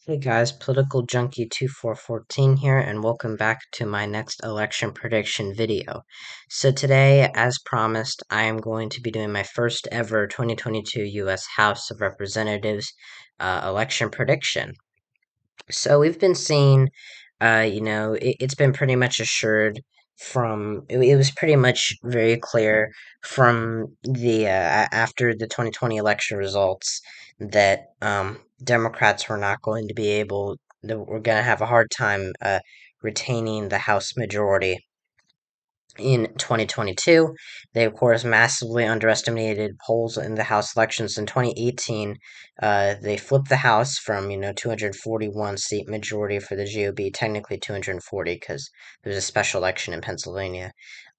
Hey guys, Political Junkie 2414 here, and welcome back to my next election prediction video. So today, as promised, I am going to be doing my first ever 2022 US House of Representatives election prediction. So we've been seeing, it's been pretty much assured it was pretty much very clear from after the 2020 election results that Democrats were not going to be able, that we're going to have a hard time retaining the House majority in 2022. They, of course, massively underestimated polls in the House elections in 2018. They flipped the House from, 241 seat majority for the GOP, technically 240 because there was a special election in Pennsylvania.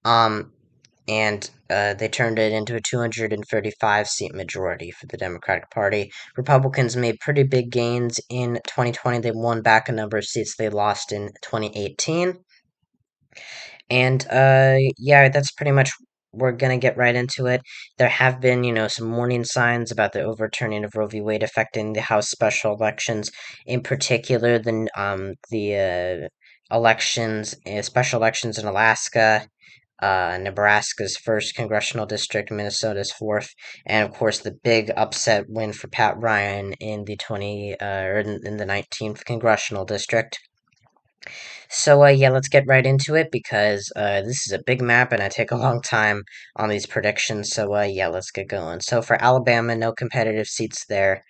Um, and they turned it into a 235 seat majority for the Democratic Party. Republicans made pretty big gains in 2020. They won back a number of seats they lost in 2018. And yeah, that's pretty much we're gonna get right into it. There have been, some warning signs about the overturning of Roe v. Wade affecting the House special elections, in particular the elections, special elections in Alaska, Nebraska's first congressional district, Minnesota's fourth, and of course the big upset win for Pat Ryan in the 19th congressional district. So, yeah, let's get right into it because this is a big map and I take a long time on these predictions. So, yeah, let's get going. So, for Alabama, no competitive seats there.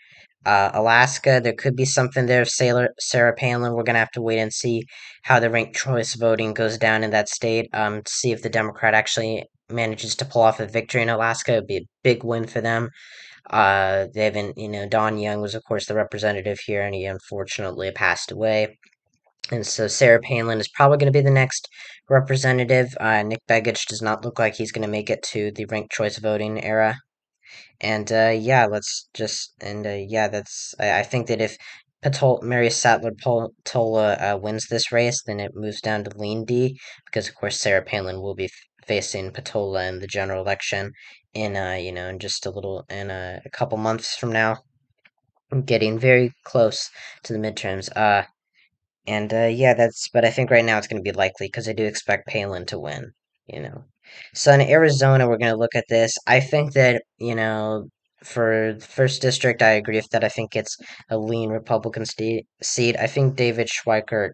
Alaska, there could be something there. Sarah Palin, we're going to have to wait and see how the ranked choice voting goes down in that state to see if the Democrat actually manages to pull off a victory in Alaska. It would be a big win for them. They haven't, Don Young was, of course, the representative here, and he unfortunately passed away. And so Sarah Palin is probably going to be the next representative. Nick Begich does not look like he's going to make it to the ranked choice voting era. And yeah, yeah, I think that if Mary Sattler Patola wins this race, then it moves down to lean D, because of course Sarah Palin will be facing Patola in the general election in, in just a couple months from now. Getting very close to the midterms. And yeah, but I think right now it's going to be likely because I do expect Palin to win, you know. So in Arizona, we're going to look at this. I think that, for the first district, I agree with that. I think it's a lean Republican seat. I think David Schweikert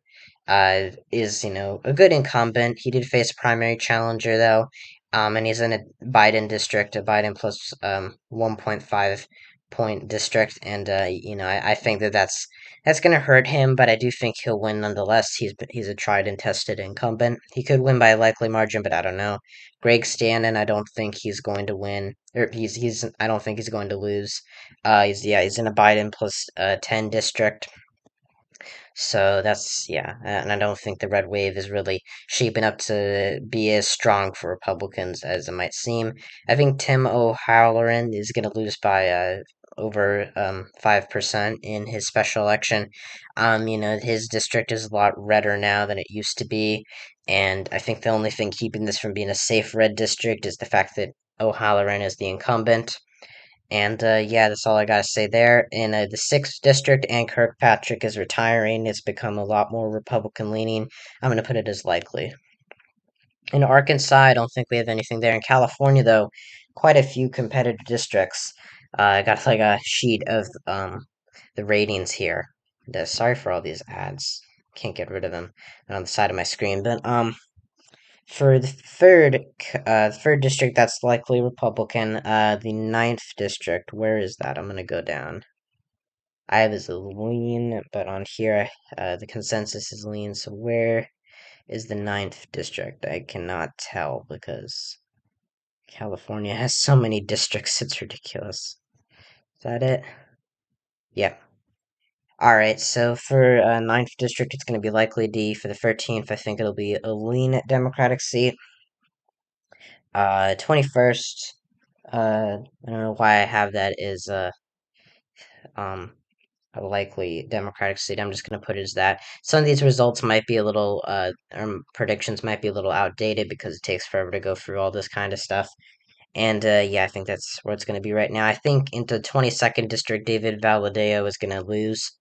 is, a good incumbent. He did face a primary challenger, though, and he's in a Biden district, a Biden plus 1.5 point district, and, I think that's going to hurt him, but I do think he'll win nonetheless. He's a tried and tested incumbent. He could win by a likely margin, but I don't know. Greg Stanton, I don't think he's going to win, or he's I don't think he's going to lose. He's in a Biden plus 10 district. So that's, yeah, and I don't think the red wave is really shaping up to be as strong for Republicans as it might seem. I think Tim O'Halloran is going to lose by over 5% in his special election. His district is a lot redder now than it used to be, and I think the only thing keeping this from being a safe red district is the fact that O'Halloran is the incumbent. And yeah, that's all I gotta say there. In the sixth district, Ann Kirkpatrick is retiring. It's become a lot more Republican leaning. I'm gonna put it as likely. In Arkansas, I don't think we have anything there. In California, though, quite a few competitive districts. I got like a sheet of the ratings here. Sorry for all these ads. Can't get rid of them. They're on the side of my screen, but for the third district, that's likely Republican. The ninth district, where is that? I'm gonna go down. I have as a lean, but on here, the consensus is lean. So where is the ninth district? I cannot tell because California has so many districts. It's ridiculous. Is that it? Yeah. All right. So for ninth district, it's going to be likely D. For the 13th, I think it'll be a lean Democratic seat. 21st. I don't know why I have that as um a likely Democratic seat. I'm just gonna put it as that. Some of these results might be a little predictions might be a little outdated because it takes forever to go through all this kind of stuff. And yeah, I think that's where it's gonna be right now. I think into 22nd district, David Valadeo is gonna lose.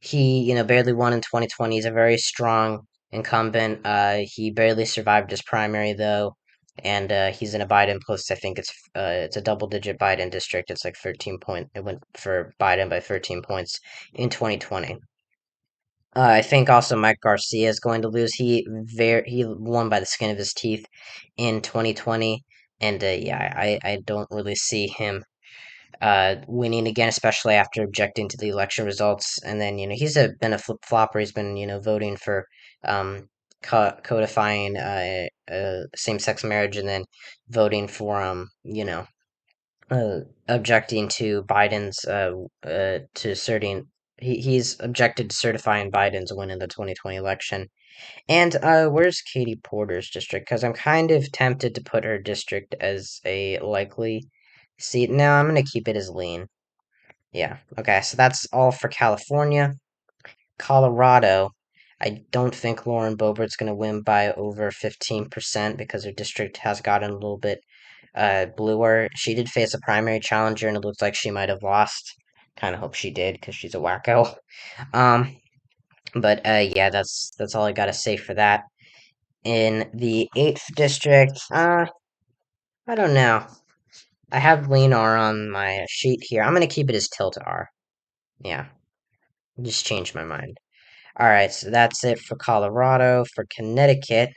He, barely won in 2020. He's a very strong incumbent. He barely survived his primary though, and he's in a Biden plus. I think it's a double digit Biden district. It's like 13 point. It went for Biden by 13 points in 2020. I think also Mike Garcia is going to lose. He won by the skin of his teeth in 2020, and yeah, I don't really see him winning again, especially after objecting to the election results. And then been a flip flopper. He's been voting for codifying same sex marriage, and then voting for objecting to Biden's to asserting. He's objected to certifying Biden's win in the 2020 election. And where's Katie Porter's district? Because I'm kind of tempted to put her district as a likely seat. No, I'm gonna keep it as lean. Yeah. Okay, so that's all for California. Colorado, I don't think Lauren Boebert's going to win by over 15% because her district has gotten a little bit bluer. She did face a primary challenger, and it looks like she might have lost. Kind of hope she did because she's a wacko. Um, but yeah, that's all I gotta say for that. In the eighth district, I don't know. I have lean R on my sheet here. I'm gonna keep it as tilt R. Yeah, just changed my mind. All right, so that's it for Colorado. For Connecticut,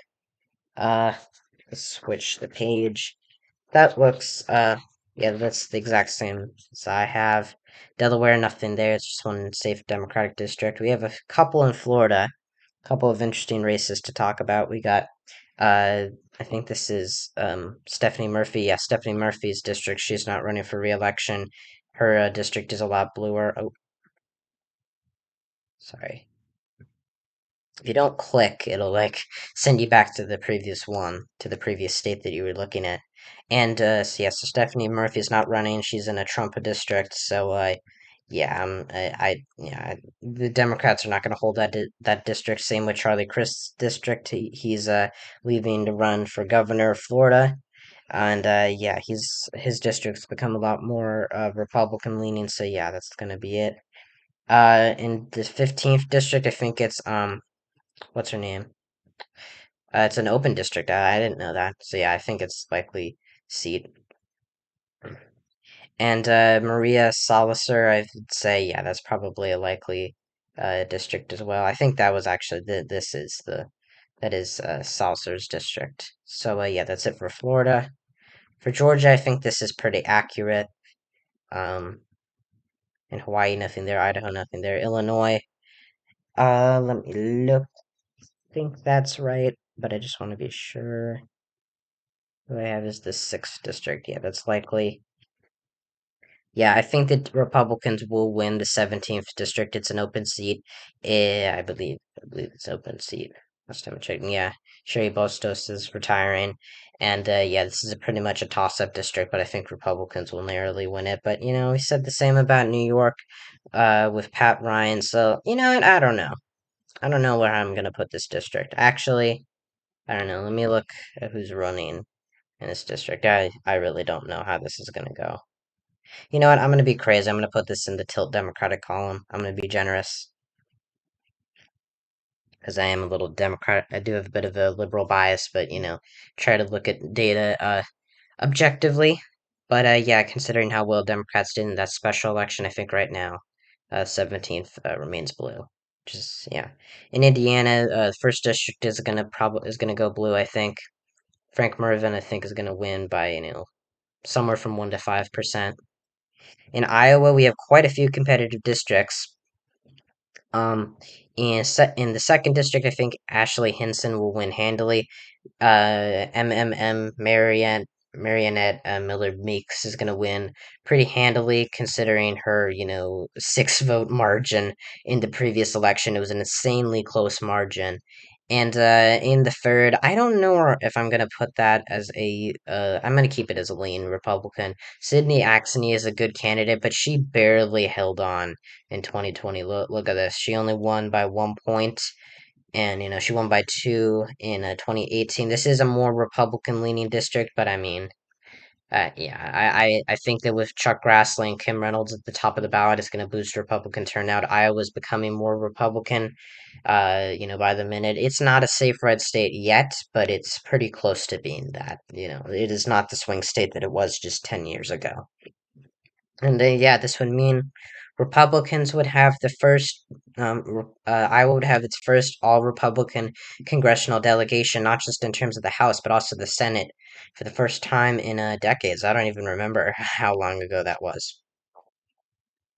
uh, let's switch the page. That looks, yeah, that's the exact same as I have. Delaware, nothing there. It's just one safe Democratic district. We have a couple in Florida, a couple of interesting races to talk about. We got, I think this is Stephanie Murphy. Yeah, Stephanie Murphy's district. She's not running for re-election. Her district is a lot bluer. Oh, sorry. If you don't click, it'll like send you back to the previous one, to the previous state that you were looking at. And so yeah, so Stephanie Murphy's not running. She's in a Trump district. So yeah, the Democrats are not going to hold that district. Same with Charlie Crist's district. He's leaving to run for governor of Florida. And yeah, his district's become a lot more Republican leaning. So yeah, that's going to be it. In the 15th district, I think it's what's her name? It's an open district. I didn't know that. So yeah, I think it's likely seat. And Maria Salazar, I would say, yeah, that's probably a likely district as well. I think that was actually that is Salazar's district. So yeah, that's it for Florida. For Georgia, I think this is pretty accurate. Um, in Hawaii, nothing there. Idaho, nothing there. Illinois. Let me look. I think that's right, but I just want to be sure. What I have is the sixth district. Yeah, that's likely. Yeah, I think that Republicans will win the 17th district. It's an open seat. I believe it's an open seat. Last time I checked. Yeah, Sherry Bostos is retiring, and yeah, this is pretty much a toss-up district. But I think Republicans will narrowly win it. But we said the same about New York, with Pat Ryan. So what? I don't know. I don't know where I'm gonna put this district. Actually, I don't know. Let me look at who's running in this district. I really don't know how this is gonna go. You know what? I'm gonna be crazy. I'm gonna put this in the tilt Democratic column. I'm gonna be generous because I am a little Democrat. I do have a bit of a liberal bias, but try to look at data objectively. But yeah, considering how well Democrats did in that special election, I think right now, 17th remains blue. Just yeah, in Indiana, first district is gonna go blue. I think Frank Mervin, I think, is gonna win by somewhere from 1 to 5%. In Iowa, we have quite a few competitive districts. Um, in the second district, I think Ashley Hinson will win handily. Marionette Millard Meeks is going to win pretty handily, considering her 6 vote margin in the previous election. It was an insanely close margin. And in the third, I don't know if I'm gonna put that as a. I'm gonna keep it as a lean Republican. Sydney Axony is a good candidate, but she barely held on in 2020. Look at this. She only won by 1 point, and she won by 2 in 2018. This is a more Republican leaning district, but I mean, Yeah, I think that with Chuck Grassley and Kim Reynolds at the top of the ballot, it's going to boost Republican turnout. Iowa's becoming more Republican, by the minute. It's not a safe red state yet, but it's pretty close to being that. It is not the swing state that it was just 10 years ago. And yeah, this would mean Republicans would have the first, Iowa would have its first all Republican congressional delegation, not just in terms of the House, but also the Senate for the first time in decades. I don't even remember how long ago that was.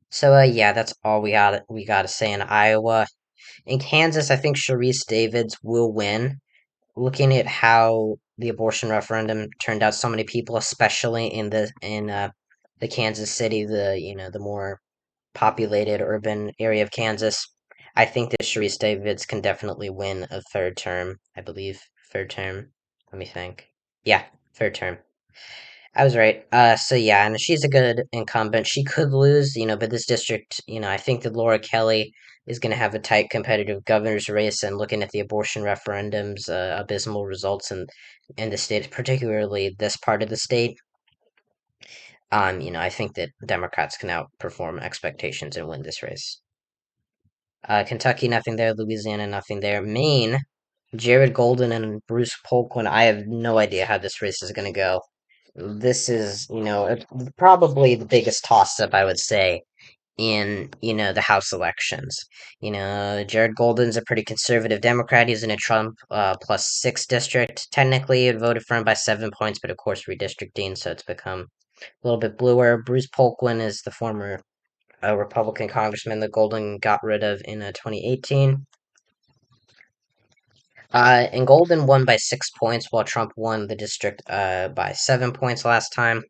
So, yeah, that's all we got to say in Iowa. In Kansas, I think Sharice Davids will win. Looking at how the abortion referendum turned out, so many people, especially in the Kansas City, the more populated urban area of Kansas. I think that Sharice Davids can definitely win a third term, I believe. Third term. Let me think. Yeah, third term. I was right. So yeah, and she's a good incumbent. She could lose, but this district, I think that Laura Kelly is going to have a tight competitive governor's race, and looking at the abortion referendum's abysmal results in the state, particularly this part of the state, I think that Democrats can outperform expectations and win this race. Kentucky, nothing there. Louisiana, nothing there. Maine, Jared Golden and Bruce Polkwin. I have no idea how this race is going to go. This is, probably the biggest toss up, I would say, in, the House elections. Jared Golden's a pretty conservative Democrat. He's in a Trump +6 district. Technically, it voted for him by 7 points, but of course, redistricting, so it's become a little bit bluer. Bruce Polkwin is the former Republican congressman that Golden got rid of in 2018. And Golden won by 6 points, while Trump won the district by 7 points last time.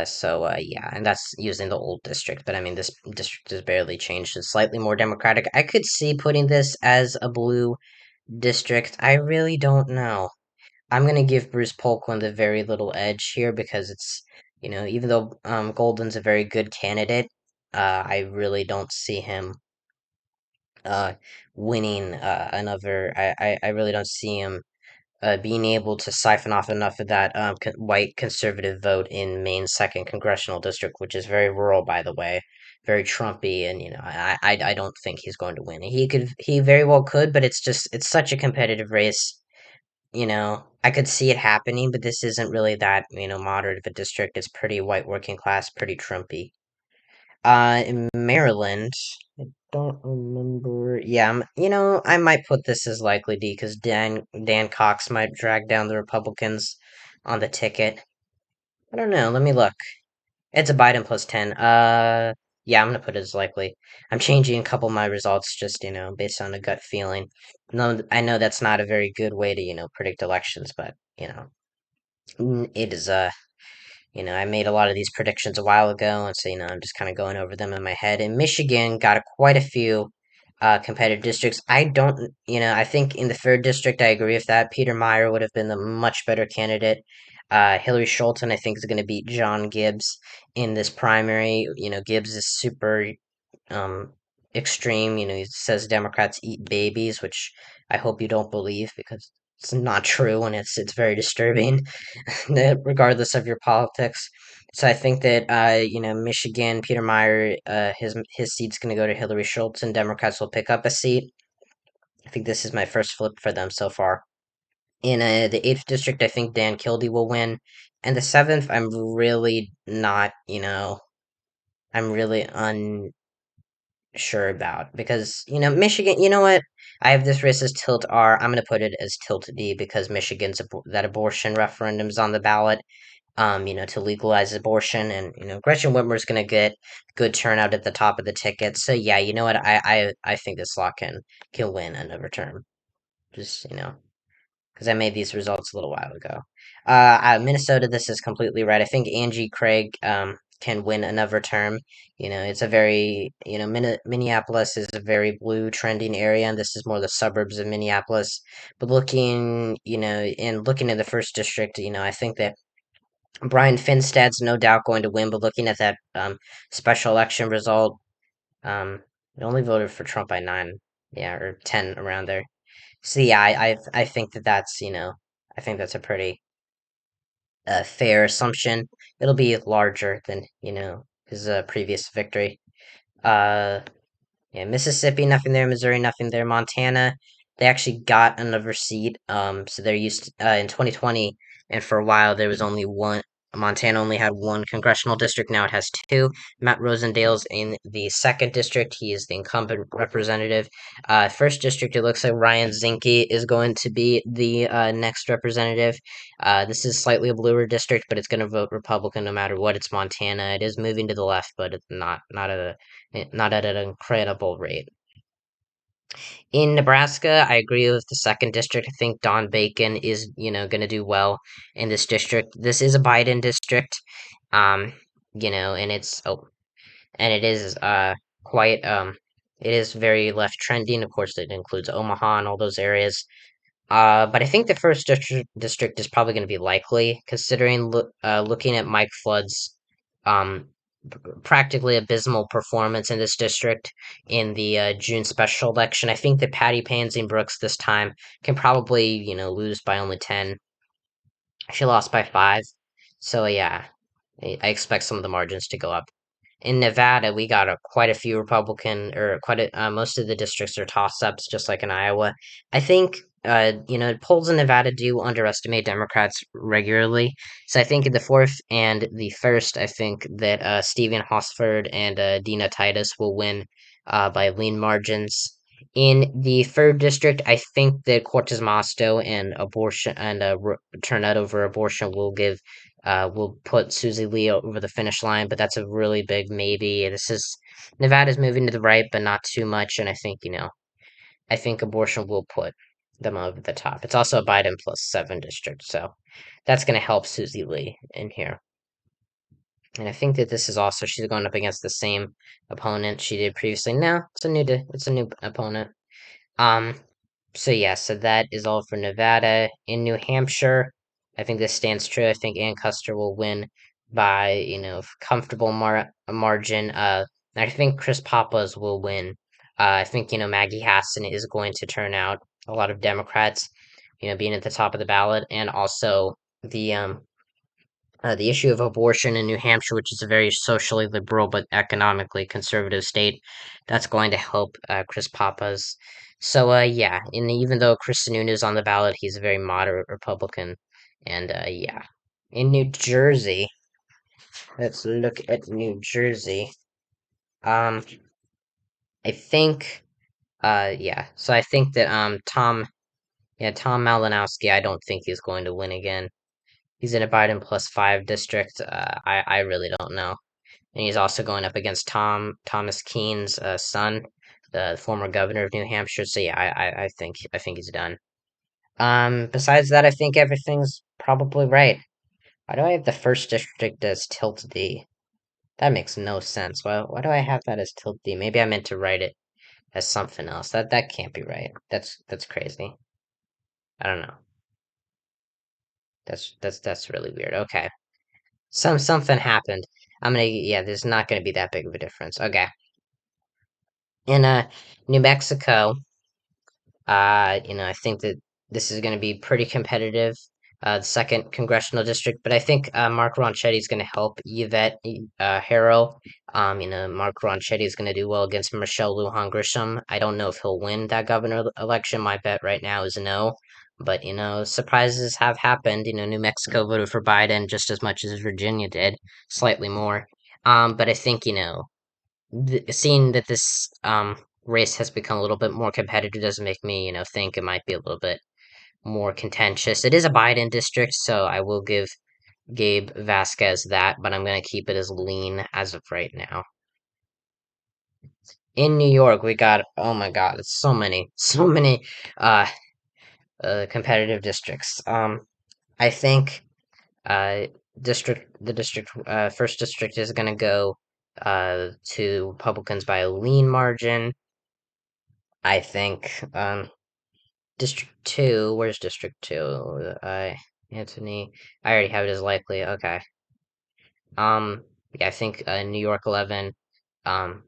So yeah, and that's using the old district, but I mean, this district has barely changed. It's slightly more democratic. I could see putting this as a blue district. I really don't know. I'm gonna give Bruce Polkwin the very little edge here because even though Golden's a very good candidate, I really don't see him uh winning another. I really don't see him being able to siphon off enough of that white conservative vote in Maine's second congressional district, which is very rural, by the way, very Trumpy, and I don't think he's going to win. He very well could, but it's such a competitive race. I could see it happening, but this isn't really that moderate of a district. It's pretty white working class, pretty Trumpy. In Maryland, I don't remember. Yeah, I might put this as likely D because Dan Cox might drag down the Republicans on the ticket. I don't know. Let me look. It's a Biden +10. Yeah, I'm gonna put it as likely. I'm changing a couple of my results just based on a gut feeling. No, I know that's not a very good way to predict elections, but it is I made a lot of these predictions a while ago, and so I'm just kind of going over them in my head. And Michigan got quite a few competitive districts. I don't, I think in the third district, I agree with that. Peter Meyer would have been the much better candidate. Hillary Scholten, I think, is going to beat John Gibbs in this primary. Gibbs is super um, extreme. He says Democrats eat babies, which I hope you don't believe because it's not true and it's very disturbing, regardless of your politics. So I think that Michigan, Peter Meyer, his seat's going to go to Hillary Schultz, and Democrats will pick up a seat. I think this is my first flip for them so far. In the eighth district, I think Dan Kildee will win, and the seventh, I'm really not. I'm really sure about because Michigan. You know what? I have this race as tilt R. I'm gonna put it as tilt D because that abortion referendum's on the ballot. To legalize abortion, and Gretchen Whitmer's gonna get good turnout at the top of the ticket. So yeah, you know what? I think this law can win another term. Just because I made these results a little while ago. Minnesota, this is completely right. I think Angie Craig can win another term. It's a very Minneapolis is a very blue trending area, and this is more the suburbs of Minneapolis. But looking at the first district, I think that Brian Finstad's no doubt going to win. But looking at that special election result, it only voted for Trump by 9, yeah, or 10 around there. So yeah, I think that's I think that's a pretty a fair assumption. It'll be larger than his previous victory. Uh, yeah, Mississippi, nothing there. Missouri, nothing there. Montana, they actually got another seat. So they're used in 2020, and for a while there was only one. Montana only had one congressional district. Now it has two. Matt Rosendale's in the second district. He is the incumbent representative. First district, it looks like Ryan Zinke is going to be the next representative. This is slightly a bluer district, but it's going to vote Republican no matter what. It's Montana. It is moving to the left, but it's not at an incredible rate. In Nebraska, I agree with the second district. I think Don Bacon is, going to do well in this district. This is a Biden district, um, and it is quite it is very left trending. Of course, it includes Omaha and all those areas. But I think the first district is probably going to be likely, considering looking at Mike Flood's um, practically abysmal performance in this district in the June special election. I think that Patty Pansy Brooks this time can probably, lose by only 10. She lost by 5. So, yeah, I expect some of the margins to go up. In Nevada, we got quite a few Republican, or most of the districts are toss-ups, just like in Iowa. I think, polls in Nevada do underestimate Democrats regularly. So I think in the fourth and the first, I think that Stephen Hosford and Dina Titus will win by lean margins. In the third district, I think that Cortez Masto and abortion and turnout over abortion will put Susie Lee over the finish line, but that's a really big maybe. Nevada's moving to the right, but not too much, and I think abortion will put them over the top. It's also a Biden +7 district, so that's going to help Susie Lee in here. And I think that this is also she's going up against the same opponent she did previously. No, it's a new opponent. Um, so yeah, so that is all for Nevada. In New Hampshire, I think this stands true. I think Ann Custer will win by, comfortable margin. I think Chris Pappas will win. I think, Maggie Hassan is going to turn out a lot of Democrats, being at the top of the ballot, and also the issue of abortion in New Hampshire, which is a very socially liberal but economically conservative state, that's going to help Chris Pappas. So, yeah, and even though Chris Sununu is on the ballot, he's a very moderate Republican. And, yeah. In New Jersey, let's look at New Jersey. Um, I think, yeah, so I think that, Tom Malinowski, I don't think he's going to win again. He's in a Biden +5 district. I really don't know. And he's also going up against Thomas Keene's son, the former governor of New Hampshire. So yeah, I think he's done. Besides that, I think everything's probably right. Why do I have the first district as Tilt D? That makes no sense. Why do I have that as Tilt D? Maybe I meant to write it as something else. That can't be right. That's crazy. I don't know. That's really weird. Okay. Something happened. Yeah, there's not gonna be that big of a difference. Okay. In New Mexico, I think that this is gonna be pretty competitive. The second congressional district, but I think Mark Ronchetti is gonna help Yvette Harrell. Mark Ronchetti is gonna do well against Michelle Lujan Grisham. I don't know if he'll win that governor election. My bet right now is no. But surprises have happened. New Mexico voted for Biden just as much as Virginia did, slightly more. But I think seeing that this race has become a little bit more competitive doesn't make me think it might be a little bit more contentious. It is a Biden district, so I will give Gabe Vasquez that, but I'm gonna keep it as lean as of right now. In New York, we got oh my god, it's so many uh competitive districts. I think uh the district first district is gonna go to Republicans by a lean margin. I think District 2, where's District 2? Anthony, I already have it as likely. Okay. Yeah, I think New York 11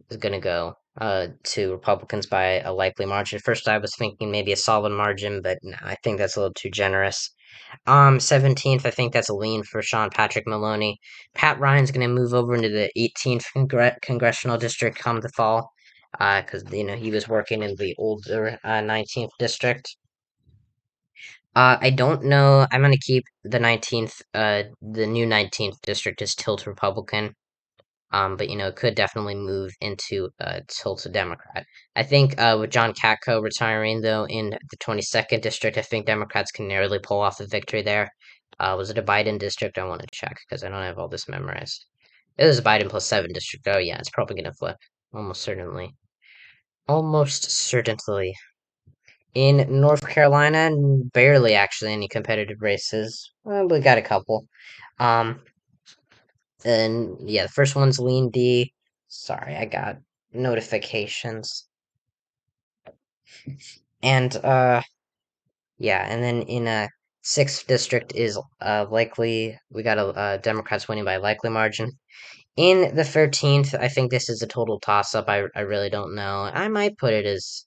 is gonna go to Republicans by a likely margin. First, I was thinking maybe a solid margin, but no, I think that's a little too generous. 17th, I think that's a lean for Sean Patrick Maloney. Pat Ryan's going to move over into the 18th congressional district come the fall, because, he was working in the older 19th district. I don't know. I'm going to keep the 19th, the new 19th district is tilt Republican. But it could definitely move into tilt to Democrat. I think with John Katko retiring though in the 22nd district, I think Democrats can narrowly pull off the victory there. Was it a Biden district? I want to check because I don't have all this memorized. It was a Biden plus 7 district. Oh yeah, it's probably gonna flip. Almost certainly. Almost certainly. In North Carolina, barely actually any competitive races. Well, we got a couple. Um, And yeah, the first one's lean D. Sorry, I got notifications. And yeah, and then in a sixth district is likely we got a Democrats winning by a likely margin. In the 13th, I think this is a total toss up. I really don't know. I might put it as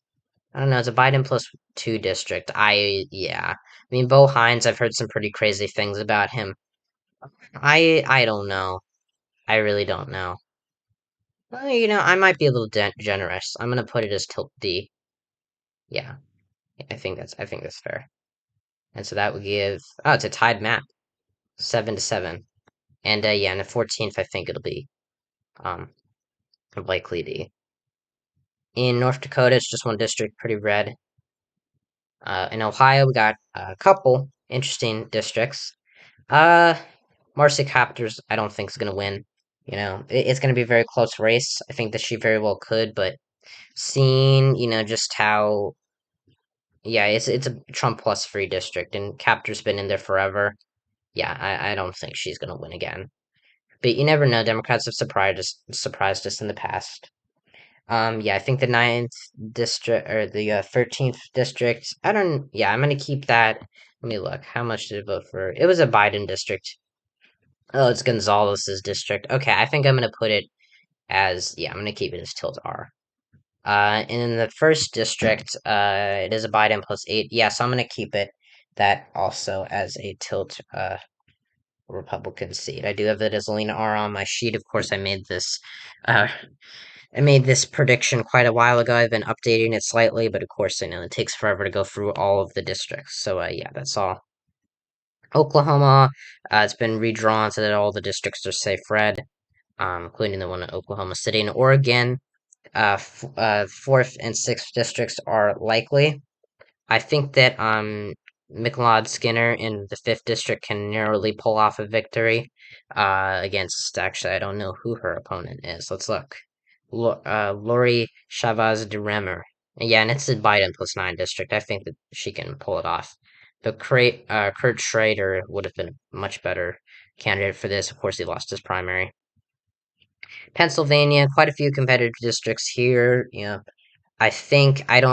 I don't know, it's a Biden plus 2 district. Yeah. I mean Bo Hines, I've heard some pretty crazy things about him. I don't know. I really don't know. Well, I might be a little generous. I'm gonna put it as tilt D. Yeah, I think that's fair. And so that would give it's a tied map, 7-7. And yeah, in the 14th, I think it'll be um likely D. In North Dakota, it's just one district, pretty red. In Ohio, we got a couple interesting districts. Uh, Marcy Copters, I don't think is gonna win. It's gonna be a very close race. I think that she very well could, but seeing just how yeah, it's a Trump plus free district, and Captor's been in there forever. Yeah, I don't think she's gonna win again. But you never know. Democrats have surprised us in the past. Yeah, I think the ninth district or the 13th district. I don't. Yeah, I'm gonna keep that. Let me look. How much did it vote for? It was a Biden district. Oh, it's Gonzalez's district. Okay, I think I'm gonna put it as yeah. I'm gonna keep it as tilt R. And in the first district, it is a Biden plus 8. Yeah, so I'm gonna keep it that also as a tilt Republican seat. I do have it as Lena R on my sheet. Of course, uh I made this prediction quite a while ago. I've been updating it slightly, but of course I know it takes forever to go through all of the districts. So yeah, that's all. Oklahoma, it's been redrawn so that all the districts are safe red, including the one in Oklahoma City. And Oregon, fourth and sixth districts are likely. I think that McLeod Skinner in the fifth district can narrowly pull off a victory against. Actually, I don't know who her opponent is. Let's look. Lori Chavez de Remer. Yeah, and it's a Biden plus 9 district. I think that she can pull it off. But Kurt Schrader would have been a much better candidate for this. Of course, he lost his primary. Pennsylvania, quite a few competitive districts here. I think that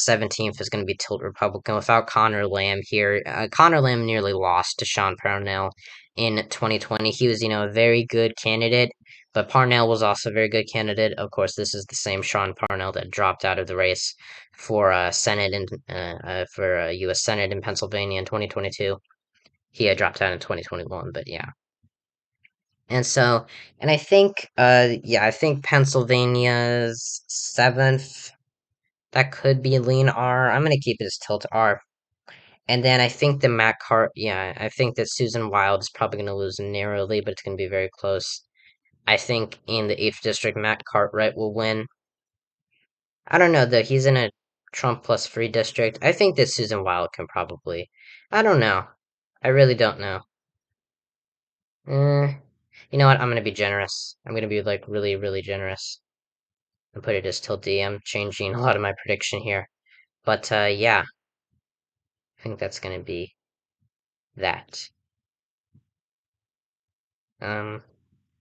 17th is going to be tilt Republican without Connor Lamb here. Connor Lamb nearly lost to Sean Parnell in 2020. He was, a very good candidate, but Parnell was also a very good candidate. Of course, this is the same Sean Parnell that dropped out of the race for Senate and for U.S. Senate in Pennsylvania in 2022. He had dropped out in 2021, but yeah. And so, and I think Pennsylvania's seventh that could be a lean R. I'm gonna keep it as tilt R. And then I think the Matt Cart, yeah, I think that Susan Wild is probably gonna lose narrowly, but it's gonna be very close. I think in the 8th district, Matt Cartwright will win. I don't know though. He's in a Trump plus free district. I think that Susan Wild can probably. I don't know. I really don't know. Eh, you know what? I'm gonna be generous. I'm gonna be like really, really generous and put it as tilt D. I'm changing a lot of my prediction here, but yeah, I think that's gonna be that. Um,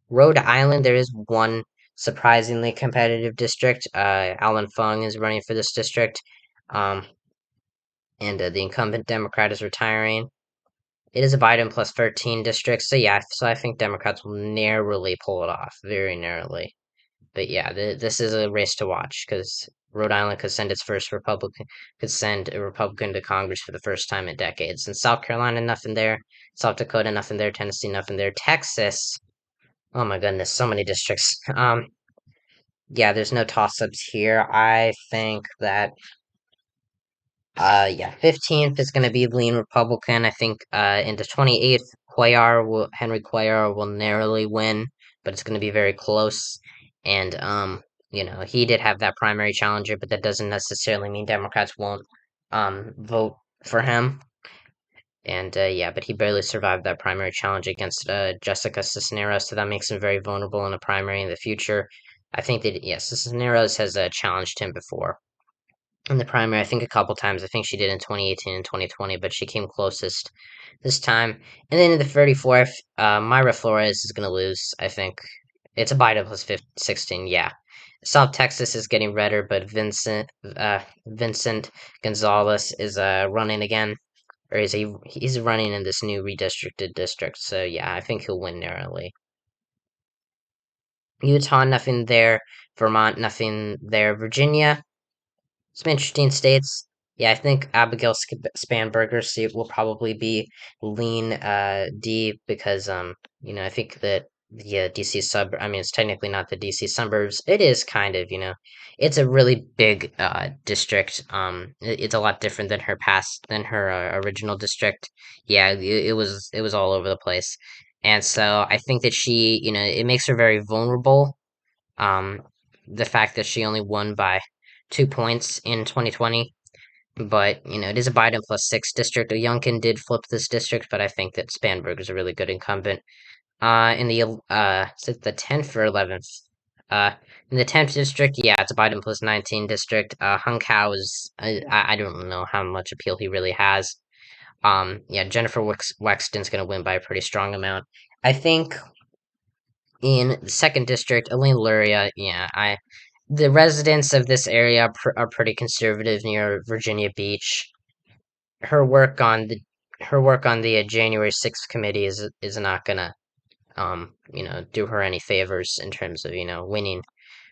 Rhode Island, there is one surprisingly competitive district. Alan Fung is running for this district, um, and the incumbent Democrat is retiring. It is a Biden plus 13 district, so yeah, so I think Democrats will narrowly pull it off, very narrowly. But yeah, this is a race to watch because Rhode Island could send a Republican to Congress for the first time in decades. And South Carolina, nothing there. South Dakota, nothing there. Tennessee, nothing there. Texas, oh my goodness, so many districts. Yeah, there's no toss-ups here. I think that yeah, 15th is going to be lean Republican. I think in the 28th, Henry Cuellar will narrowly win, but it's going to be very close. And he did have that primary challenger, but that doesn't necessarily mean Democrats won't vote for him. And yeah, but he barely survived that primary challenge against Jessica Cisneros, so that makes him very vulnerable in a primary in the future. I think that yes, Cisneros has challenged him before in the primary, I think a couple times. I think she did in 2018 and 2020, but she came closest this time. And then in the 34th, Myra Flores is going to lose, I think. It's a Biden plus 16, yeah. South Texas is getting redder, but Vincent Gonzalez is running again, or he's running in this new redistricted district. So yeah, I think he'll win narrowly. Utah, nothing there. Vermont, nothing there. Virginia, some interesting states. Yeah, I think Abigail Spanberger's seat will probably be lean D because I think that the DC I mean it's technically not the DC suburbs. It is kind of, it's a really big district. It's a lot different than her original district. Yeah, it was all over the place. And so I think that it makes her very vulnerable, um, the fact that she only won by 2 points in 2020. But, it is a Biden plus six district. Youngkin did flip this district, but I think that Spanberg is a really good incumbent. In the, is it the 10th or 11th? Uh, in the 10th district, yeah, it's a Biden plus 19 district. Hung Kao is, I don't know how much appeal he really has. Yeah, Jennifer Wexton's going to win by a pretty strong amount. I think in the second district, Elaine Luria, yeah, the residents of this area are pretty conservative near Virginia Beach. Her work on the January 6th committee is not gonna do her any favors in terms of winning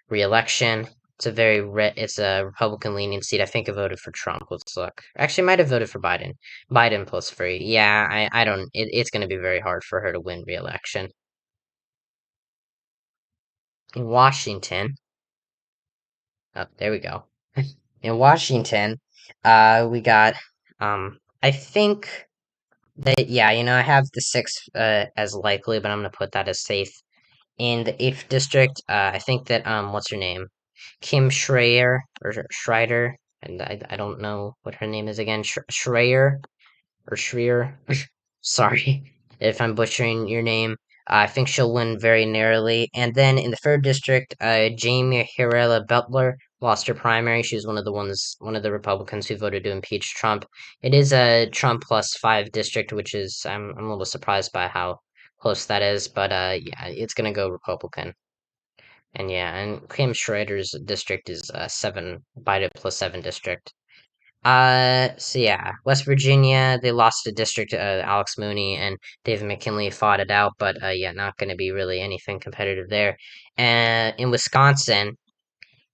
re-election. It's a Republican leaning seat. I think I voted for Trump. Let's look. Actually, I might have voted for Biden. Biden plus free. Yeah, I don't. It's going to be very hard for her to win re-election. In Washington, oh, there we go. In Washington, we got, I think that, yeah, I have the sixth, as likely, but I'm gonna put that as safe. In the eighth district, I think that, what's her name? Kim Schreier, or Schreider, and I don't know what her name is again, Schreier, or Schreier. Sorry if I'm butchering your name. I think she'll win very narrowly. And then in the third district, Jamie Hirela Butler lost her primary. She was one of the Republicans who voted to impeach Trump. It is a Trump plus five district, which is I'm a little surprised by how close that is. But yeah, it's gonna go Republican. And yeah, and Kim Schrader's district is seven Biden plus seven district. So yeah, West Virginia, they lost a district to Alex Mooney and David McKinley fought it out, but yeah, not going to be really anything competitive there. And in Wisconsin,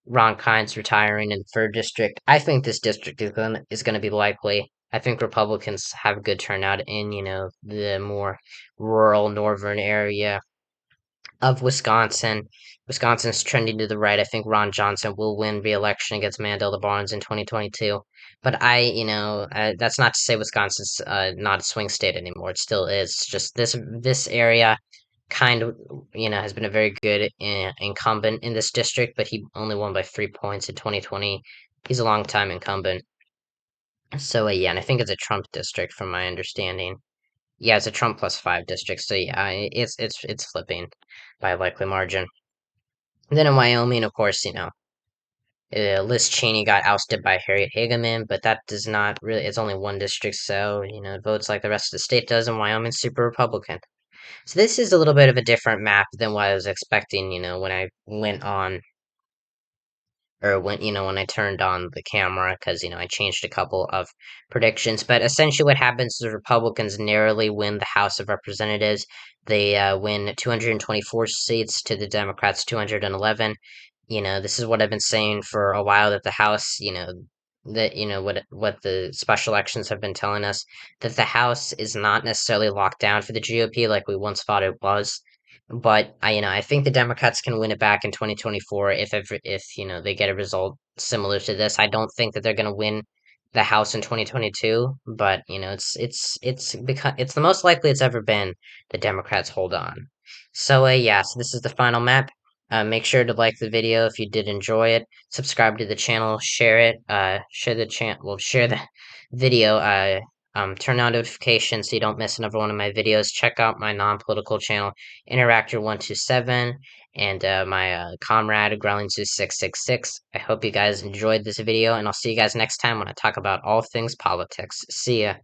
Ron Kind's retiring in the third district. I think this district is gonna be likely. I think Republicans have a good turnout in the more rural northern area of Wisconsin. Wisconsin's trending to the right. I think Ron Johnson will win re-election against Mandela Barnes in 2022. But that's not to say Wisconsin's not a swing state anymore. It still is. It's just this area kind of has been a very good incumbent in this district, but he only won by 3 points in 2020. He's a long time incumbent. So yeah, and I think it's a Trump district from my understanding. Yeah, it's a Trump plus five district. So yeah, it's flipping by a likely margin. And then in Wyoming, of course, Liz Cheney got ousted by Harriet Hageman, but that does not really, it's only one district, so, it votes like the rest of the state does, and Wyoming's super Republican. So this is a little bit of a different map than what I was expecting, when I went on or when I turned on the camera, because I changed a couple of predictions. But essentially, what happens is Republicans narrowly win the House of Representatives. They win 224 seats to the Democrats 211. This is what I've been saying for a while, that the House, that what the special elections have been telling us, that the House is not necessarily locked down for the GOP like we once thought it was. But I think the Democrats can win it back in 2024 if they get a result similar to this. I don't think that they're going to win the House in 2022, but it's the most likely it's ever been the Democrats hold on. So yeah, so this is the final map. Make sure to like the video if you did enjoy it. Subscribe to the channel, share it, share the video. Turn on notifications so you don't miss another one of my videos. Check out my non-political channel, Interactor127, and my comrade, Growling2666. I hope you guys enjoyed this video, and I'll see you guys next time when I talk about all things politics. See ya.